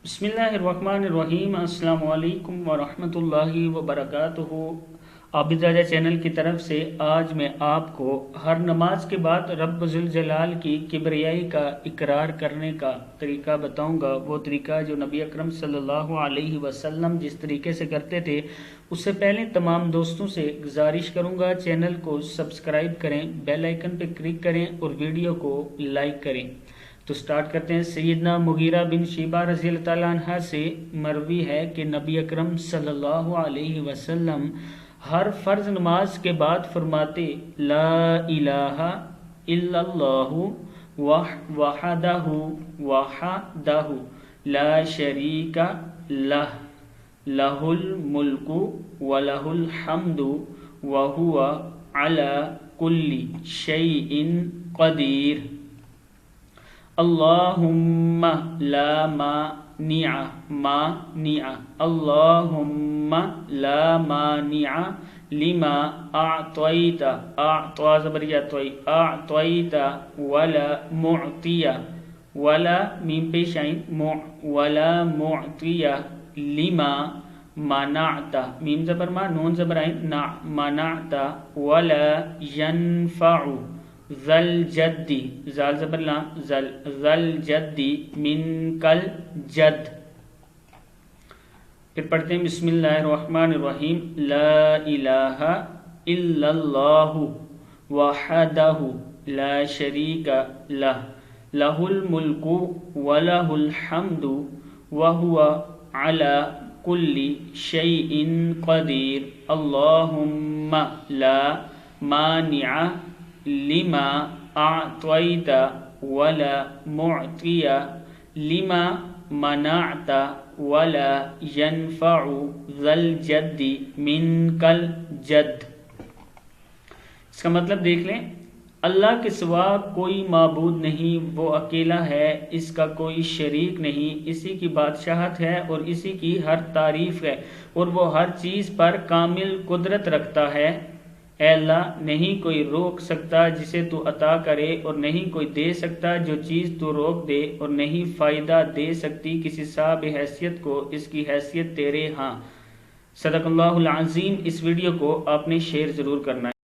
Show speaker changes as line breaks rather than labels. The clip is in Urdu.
بسم اللہ الرحمن الرحیم۔ السلام علیکم ورحمۃ اللہ وبرکاتہ۔ عابد راجہ چینل کی طرف سے آج میں آپ کو ہر نماز کے بعد رب ذوالجلال کی کبریائی کا اقرار کرنے کا طریقہ بتاؤں گا۔ وہ طریقہ جو نبی اکرم صلی اللہ علیہ وسلم جس طریقے سے کرتے تھے۔ اس سے پہلے تمام دوستوں سے گزارش کروں گا چینل کو سبسکرائب کریں، بیل آئیکن پہ کلک کریں اور ویڈیو کو لائک کریں۔ تو سٹارٹ کرتے ہیں۔ سیدنا مغیرہ بن شیبہ رضی اللہ تعالیٰ عنہ سے مروی ہے کہ نبی اکرم صلی اللہ علیہ وسلم ہر فرض نماز کے بعد فرماتے لا الہ الا اللہ وحدہ لا شریک لہ لہ الملک ولہ الحمد وہو علی کل شیء قدیر۔ اللہم لا مانع اللہم لا مانع لما اعطیت اعطیت ولا معطی ولا میم پیش آئیں ولا معطی لما منعت میم زبر ما نون زبر آئیں منعت ولا ينفع ذل جدی زال زبر لام ذل جدی منکل جد۔ پھر پڑھتے ہیں بسم اللہ الرحمن الرحیم۔ لا الہ الا اللہ وحدہ لا شریک لہ لہ الملک ولہ الحمد وہو علی کل شیء قدیر۔ اللہم لا مانع لما اعطیت ولا معطی لما منعت ولا ينفع ذا الجد منک الجد۔ اس کا مطلب دیکھ لیں، اللہ کے سوا کوئی معبود نہیں، وہ اکیلا ہے، اس کا کوئی شریک نہیں، اسی کی بادشاہت ہے اور اسی کی ہر تعریف ہے، اور وہ ہر چیز پر کامل قدرت رکھتا ہے۔ اے اللہ، نہیں کوئی روک سکتا جسے تو عطا کرے، اور نہیں کوئی دے سکتا جو چیز تو روک دے، اور نہیں فائدہ دے سکتی کسی صاحب حیثیت کو اس کی حیثیت تیرے ہاں۔ صدق اللہ العظیم۔ اس ویڈیو کو آپ نے شیئر ضرور کرنا ہے۔